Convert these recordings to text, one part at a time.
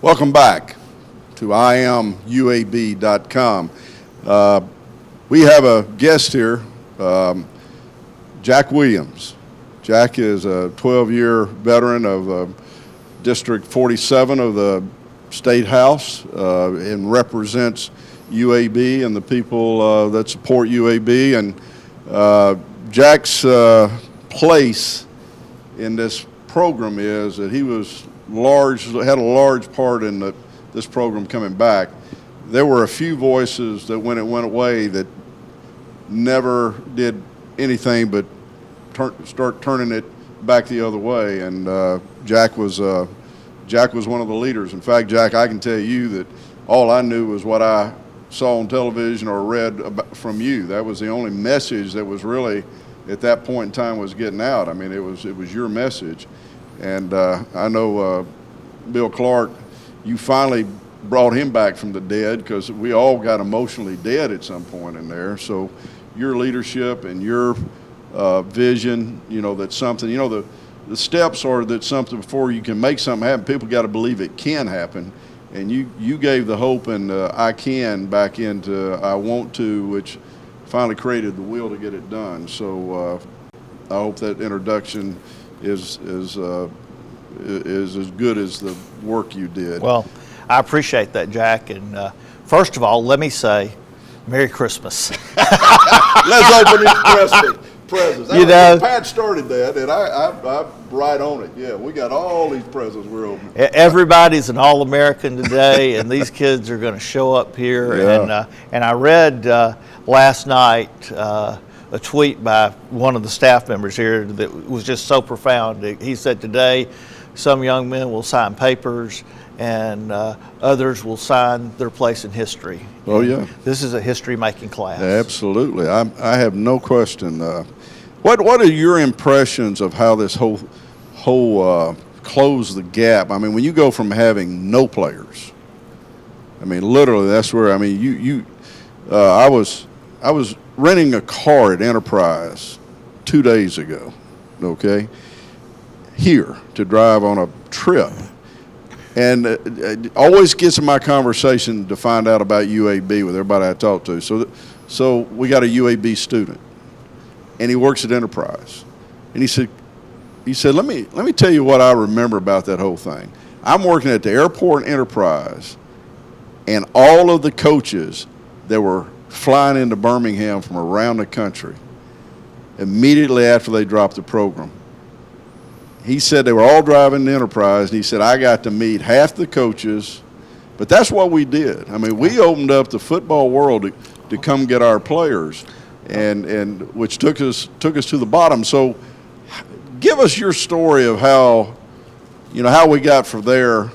Welcome back to IamUAB.com. We have a guest here, Jack Williams. Jack is a 12-year veteran of District 47 of the State House and represents UAB and the people that support UAB. And Jack's place in this program is that he had a large part in this program coming back. There were a few voices that when it went away that never did anything but start turning it back the other way, and Jack was one of the leaders. In fact, Jack, I can tell you that all I knew was what I saw on television or read from you. That was the only message that was really at that point in time was getting out. I mean, it was your message. And I know Bill Clark, you finally brought him back from the dead, because we all got emotionally dead at some point in there. So your leadership and your vision, that's something, the steps are that something before you can make something happen, people got to believe it can happen. And you gave the hope and I can back into I want to, which finally created the will to get it done. So I hope that introduction is as good as the work you did. Well, I appreciate that, Jack. And first of all, let me say, Merry Christmas. Let's open these presents. Pat started that, and I'm right on it. Yeah, we got all these presents we're opening. Everybody's an All-American today, and these kids are going to show up here. Yeah. And I read last night a tweet by one of the staff members here that was just so profound. He said, today, some young men will sign papers, and others will sign their place in history. Oh, yeah. This is a history-making class. Absolutely. I have no question. What are your impressions of how this whole close the gap? I mean, when you go from having no players, I mean, literally, that's where, I mean, I was renting a car at Enterprise 2 days ago, okay, here to drive on a trip. And it always gets in my conversation to find out about UAB with everybody I talk to. So we got a UAB student, and he works at Enterprise. And he said, let me tell you what I remember about that whole thing. I'm working at the airport Enterprise, and all of the coaches that were flying into Birmingham from around the country, immediately after they dropped the program, he said they were all driving the Enterprise, and he said, I got to meet half the coaches, but that's what we did. I mean, we opened up the football world to come get our players, and which took us to the bottom. So give us your story of how we got from there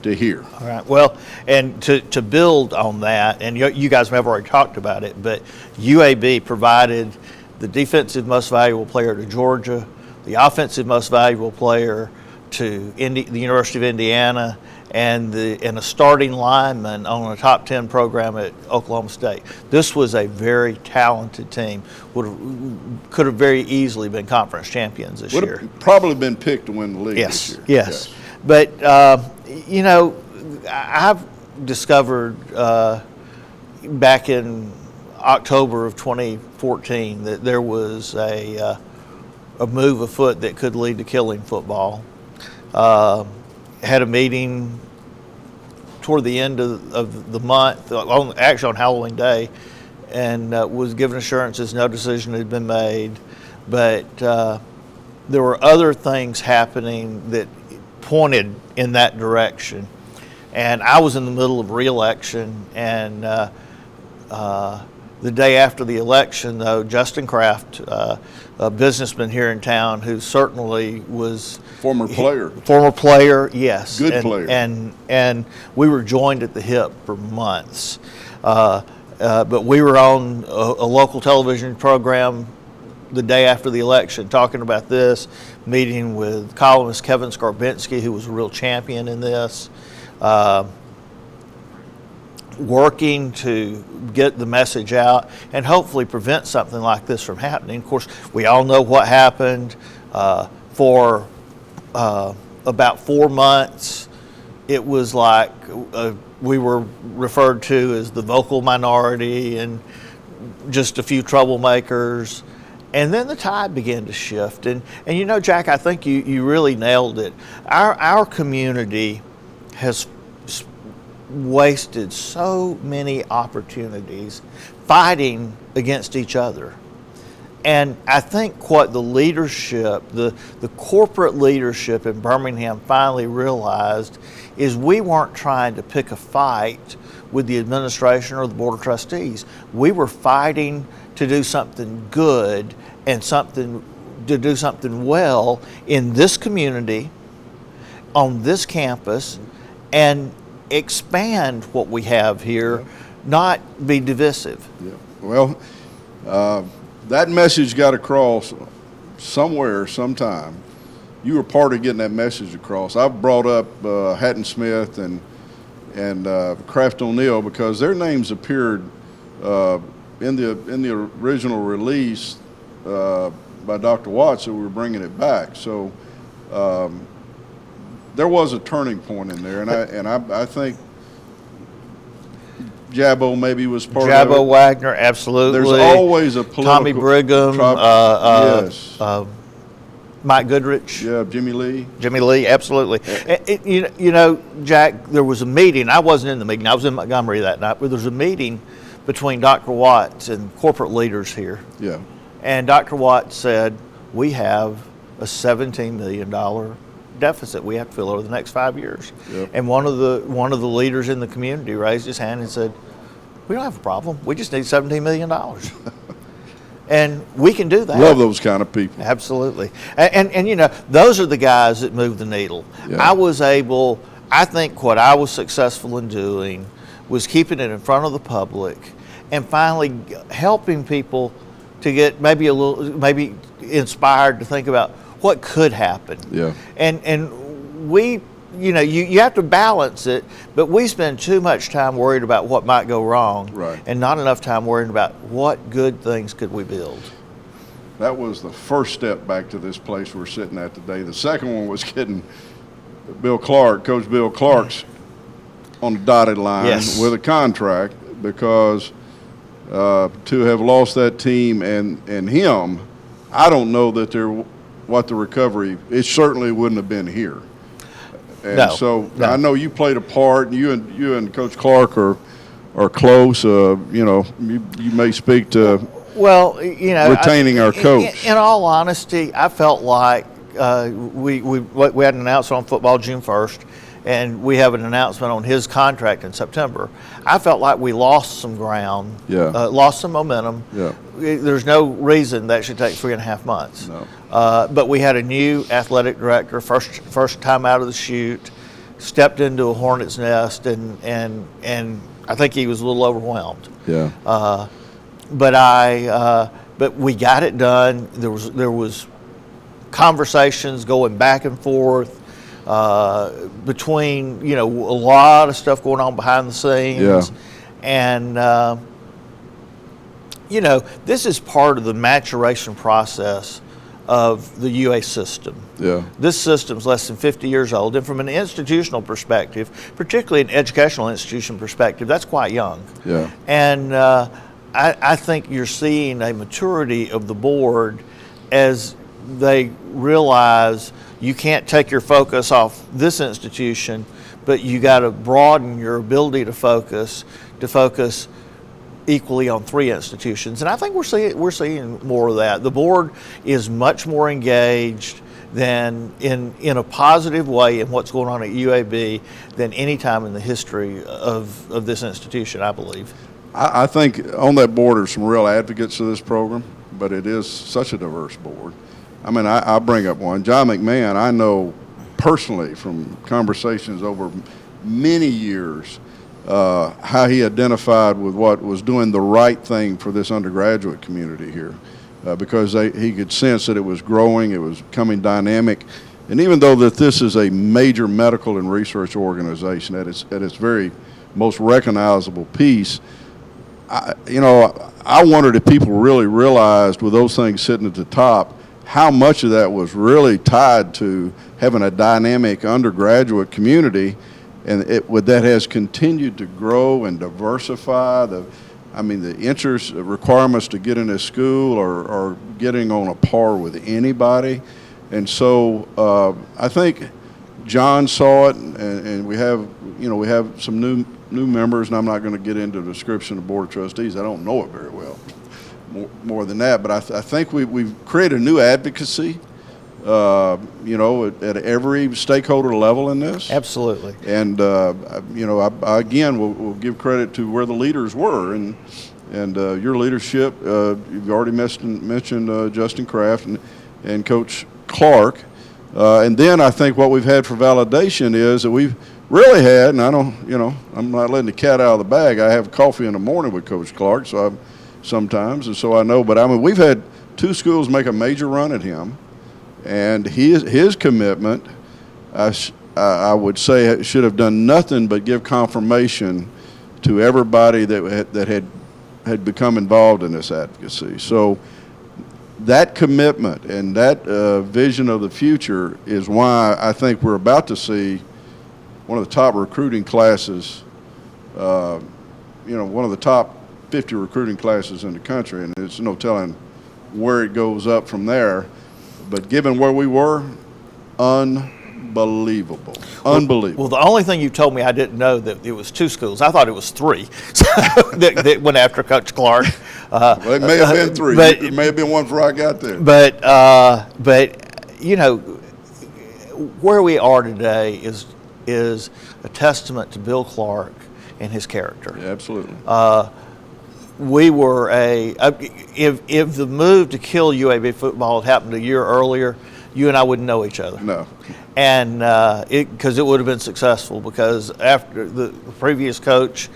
to here. All right. Well, and to build on that, and you guys have already talked about it, but UAB provided the defensive most valuable player to Georgia, the offensive most valuable player to the University of Indiana, and a starting lineman on a top 10 program at Oklahoma State. This was a very talented team. Could have very easily been conference champions this year. Probably been picked to win the league this year. Yes. But I've discovered back in October of 2014 that there was a move afoot that could lead to killing football. Had a meeting toward the end of the month, actually on Halloween Day, and was given assurances no decision had been made. But there were other things happening that pointed in that direction. And I was in the middle of re-election, and the day after the election, though, Justin Kraft, a businessman here in town who certainly was former player, yes, good player, and we were joined at the hip for months. But we were on a local television program the day after the election talking about this, meeting with columnist Kevin Skarbinski, who was a real champion in this. Working to get the message out and hopefully prevent something like this from happening. Of course, we all know what happened for about 4 months, it was like we were referred to as the vocal minority and just a few troublemakers. And then the tide began to shift. And you know, Jack, I think you really nailed it. Our community has wasted so many opportunities fighting against each other. And I think what the leadership, the corporate leadership in Birmingham finally realized is we weren't trying to pick a fight with the administration or the Board of Trustees. We were fighting to do something good and to do something well in this community, on this campus, and expand what we have here, not be divisive. Yeah. Well, that message got across somewhere, sometime. You were part of getting that message across. I've brought up Hatton Smith and Kraft O'Neill because their names appeared in the original release by Dr. Watts that we were bringing it back. So there was a turning point in there, and I think Jabbo maybe was part of it. Jabbo Wagner, absolutely. There's always a political. Tommy Brigham, yes. Mike Goodrich. Yeah, Jimmy Lee. Jimmy Lee, absolutely. You know, Jack, there was a meeting. I wasn't in the meeting. I was in Montgomery that night, but there was a meeting between Dr. Watts and corporate leaders here. Yeah. And Dr. Watts said, we have a $17 million deficit we have to fill over the next 5 years. Yep. And one of the leaders in the community raised his hand and said, we don't have a problem. We just need $17 million. And we can do that. Love those kind of people. Absolutely. And you know, those are the guys that move the needle. Yeah. I think what I was successful in doing was keeping it in front of the public and finally helping people to get maybe inspired to think about what could happen. Yeah. And we, you know, you have to balance it, but we spend too much time worried about what might go wrong, right, and not enough time worrying about what good things could we build. That was the first step back to this place we're sitting at today. The second one was getting Coach Bill Clark's on the dotted line, yes, with a contract, because to have lost that team and him, I don't know that what the recovery, it certainly wouldn't have been here. And no. I know you played a part, and you and Coach Clark are close. You know, you may speak to retaining our coach. In all honesty, I felt like we had an announcement on football June 1st, and we have an announcement on his contract in September. I felt like we lost some ground, lost some momentum. Yeah. There's no reason that should take 3.5 months. No. But we had a new athletic director, first time out of the chute, stepped into a hornet's nest, and I think he was a little overwhelmed. Yeah. But we got it done. There was conversations going back and forth between, you know, a lot of stuff going on behind the scenes. Yeah. And you know, this is part of the maturation process of the UA system. Yeah. This system's less than 50 years old, and from an institutional perspective, particularly an educational institution perspective, that's quite young. Yeah. And I think you're seeing a maturity of the board as they realize you can't take your focus off this institution, but you got to broaden your ability to focus equally on 3 institutions. And I think we're seeing more of that. The board is much more engaged than in a positive way in what's going on at UAB than any time in the history of this institution, I believe. I think on that board are some real advocates of this program, but it is such a diverse board. I mean, I'll bring up one. John McMahon, I know personally from conversations over many years, how he identified with what was doing the right thing for this undergraduate community here, because he could sense that it was growing, it was becoming dynamic. And even though that this is a major medical and research organization at its very most recognizable piece, I wondered if people really realized with those things sitting at the top how much of that was really tied to having a dynamic undergraduate community, and that has continued to grow and diversify. The interest requirements to get in this school are getting on a par with anybody. And so I think John saw it, and we have some new members, and I'm not going to get into the description of the Board of Trustees. I don't know it very well, more than that. But I think we've created a new advocacy, at every stakeholder level in this. Absolutely. And I again will give credit to where the leaders were, and your leadership. You've already mentioned Justin Kraft and Coach Clark. And then I think what we've had for validation is that we've really had, and I'm not letting the cat out of the bag. I have coffee in the morning with Coach Clark, sometimes, and so I know. But we've had two schools make a major run at him, and his commitment, I would say, should have done nothing but give confirmation to everybody that had become involved in this advocacy. So that commitment and that vision of the future is why I think we're about to see one of the top recruiting classes, one of the top 50 recruiting classes in the country, and there's no telling where it goes up from there. But given where we were, unbelievable. Well, the only thing you told me I didn't know that it was two schools. I thought it was three that went after Coach Clark. Well, it may have been three. But it may have been one before I got there. But where we are today is a testament to Bill Clark and his character. Yeah, absolutely. We were if the move to kill UAB football had happened a year earlier, you and I wouldn't know each other. No. And because it would have been successful, because after the previous coach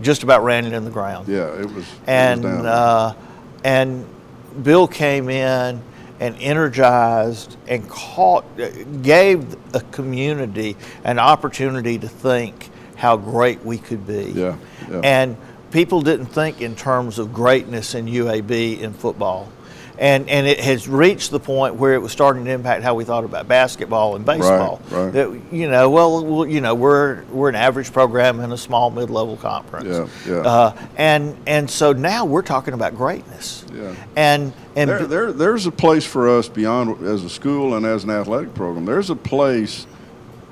just about ran it in the ground. Yeah, it was. And it was down. And Bill came in and energized and gave a community an opportunity to think how great we could be. Yeah. And people didn't think in terms of greatness in UAB in football. And it has reached the point where it was starting to impact how we thought about basketball and baseball. Right. That we're an average program in a small mid-level conference. Yeah. And so now we're talking about greatness. Yeah. And there's a place for us beyond, as a school and as an athletic program. There's a place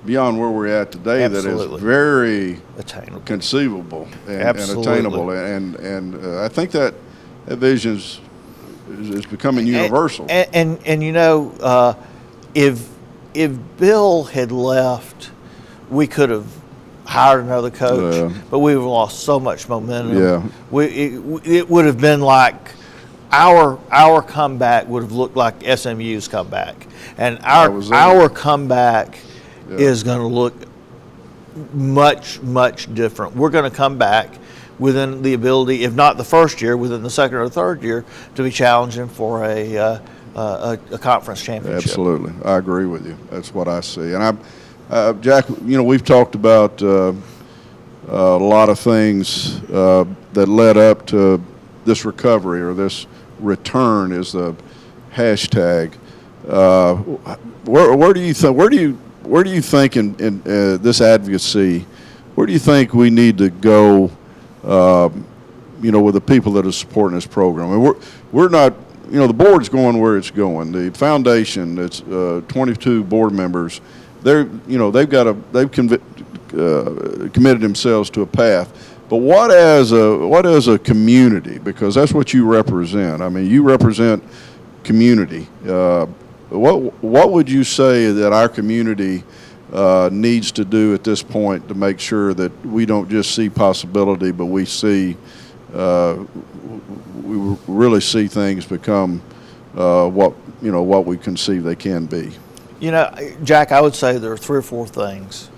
beyond where we're at today. Absolutely. That is very attainable, conceivable, and Absolutely. attainable. And I think that vision is becoming universal. And if Bill had left, we could have hired another coach, but we would have lost so much momentum. Yeah. It would have been like our comeback would have looked like SMU's comeback, and our comeback is going to look much, much different. We're going to come back within the ability, if not the first year, within the second or third year, to be challenging for a conference championship. Absolutely, I agree with you. That's what I see. And Jack, we've talked about a lot of things that led up to this recovery, or this return is the hashtag. Where do you think in this advocacy, where do you think we need to go? With the people that are supporting this program, and we're not. The board's going where it's going. The foundation, that's 22 board members. They've committed themselves to a path. But what as a community, because that's what you represent. You represent community. What would you say that our community needs to do at this point to make sure that we don't just see possibility, but we really see things become what we conceive they can be? Jack, I would say there are 3 or 4 things.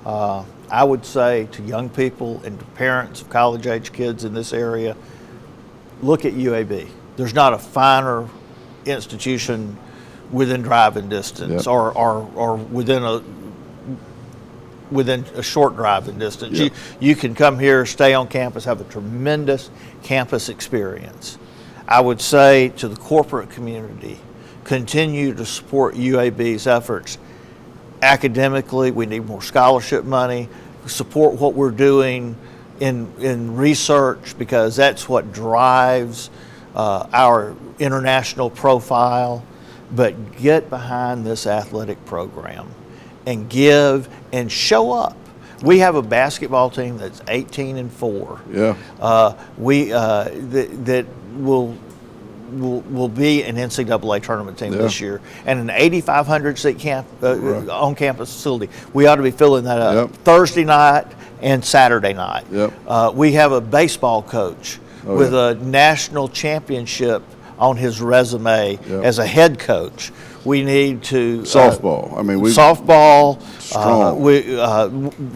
I would say to young people and to parents of college-age kids in this area, look at UAB. There's not a finer institution within driving distance, or within a short driving distance. Yep. You can come here, stay on campus, have a tremendous campus experience. I would say to the corporate community, continue to support UAB's efforts. Academically, we need more scholarship money, support what we're doing in research, because that's what drives our international profile. But get behind this athletic program and give and show up. We have a basketball team that's 18-4. Yeah. That will be an NCAA tournament team this year, and an 8,500 seat on campus facility. We ought to be filling that up Thursday night and Saturday night. We have a baseball coach with a national championship on his resume as a head coach. We need to softball. Softball,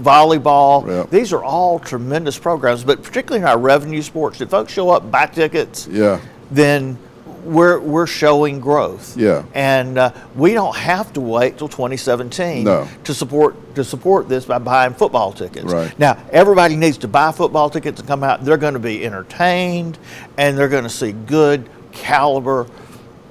volleyball. These These are all tremendous programs, but particularly in our revenue sports, if folks show up, buy tickets, then we're showing growth. And we don't have to wait till 2017 to support this by buying football tickets. Now, everybody needs to buy football tickets and come out. They're going to be entertained, and they're going to see good caliber,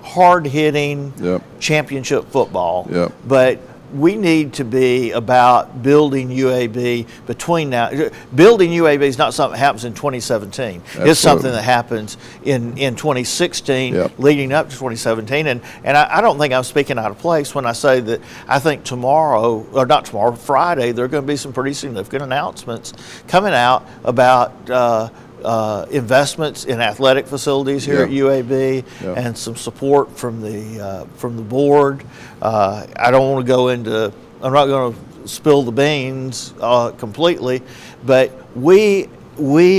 hard-hitting championship football. But we need to be about building UAB between now. Building UAB is not something that happens in 2017. It's something that happens in 2016 leading up to 2017. And I don't think I'm speaking out of place when I say that I think Friday, there are going to be some pretty significant announcements coming out about investments in athletic facilities here at UAB and some support from the board. I don't want to go into, I'm not going to spill the beans completely, but we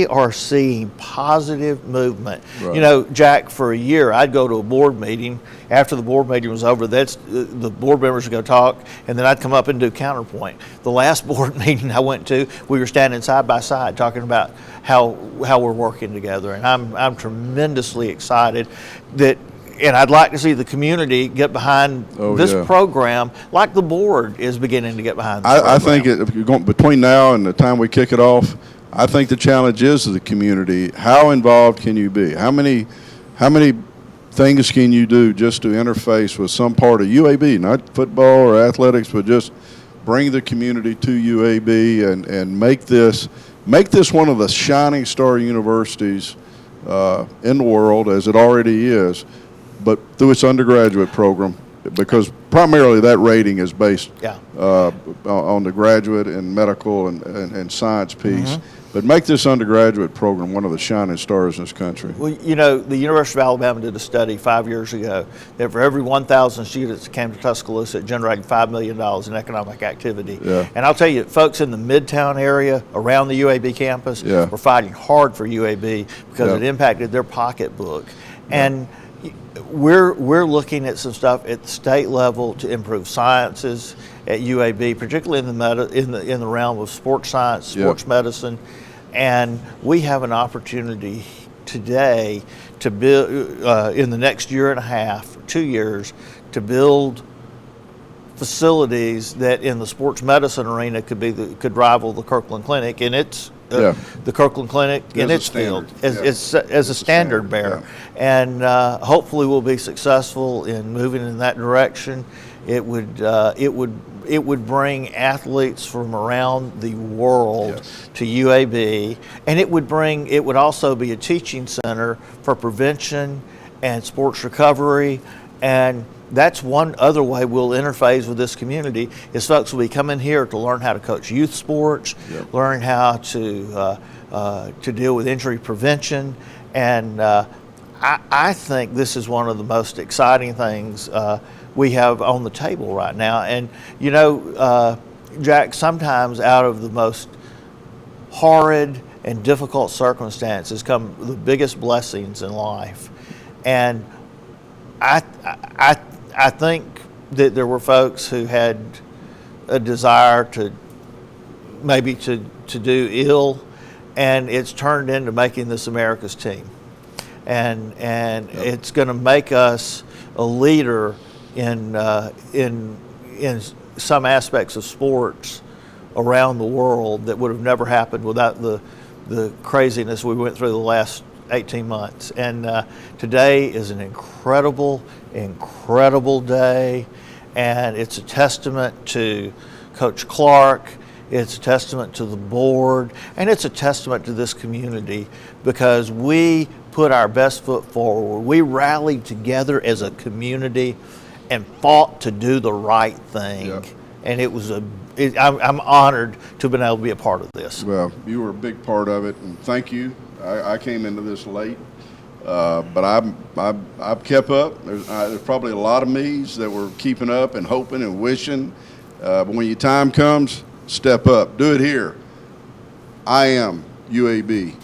are seeing positive movement. You know, Jack, for a year, I'd go to a board meeting. After the board meeting was over, the board members would go talk, and then I'd come up and do counterpoint. The last board meeting I went to, we were standing side by side talking about how we're working together, and I'm tremendously excited that. And I'd like to see the community get behind this program, like the board is beginning to get behind this program. I think if you're going between now and the time we kick it off, I think the challenge is to the community. How involved can you be? How many things can you do just to interface with some part of UAB, not football or athletics, but just bring the community to UAB and make this one of the shining star universities in the world, as it already is, but through its undergraduate program, because primarily that rating is based on the graduate and medical and science piece. But make this undergraduate program one of the shining stars in this country. Well, you know, the University of Alabama did a study 5 years ago that for every 1,000 students that came to Tuscaloosa, it generated $5 million in economic activity. And I'll tell you, folks in the Midtown area around the UAB campus were fighting hard for UAB because it impacted their pocketbook. And we're looking at some stuff at the state level to improve sciences at UAB, particularly in the realm of sports science, sports medicine, and we have an opportunity today to build in the next year and a half, 2 years, to build facilities that in the sports medicine arena could rival the Kirkland Clinic, and it's the Kirkland Clinic in its field as a standard bearer. And hopefully we'll be successful in moving in that direction. It would bring athletes from around the world to UAB, and it would also be a teaching center for prevention and sports recovery. And that's one other way we'll interface with this community is folks will be coming here to learn how to coach youth sports, learn how to deal with injury prevention, and I think this is one of the most exciting things we have on the table right now. And you know, Jack, sometimes out of the most horrid and difficult circumstances come the biggest blessings in life, and I think that there were folks who had a desire to maybe to do ill, and it's turned into making this America's team, and it's going to make us a leader in some aspects of sports around the world that would have never happened without the craziness we went through the last 18 months. And today is an incredible, incredible day. And it's a testament to Coach Clark. It's a testament to the board. And it's a testament to this community because we put our best foot forward. We rallied together as a community and fought to do the right thing. Yep. And it was I'm honored to have been able to be a part of this. Well, you were a big part of it, and thank you. I came into this late, but I've kept up. There's probably a lot of me's that were keeping up and hoping and wishing. But when your time comes, step up. Do it here. I am UAB.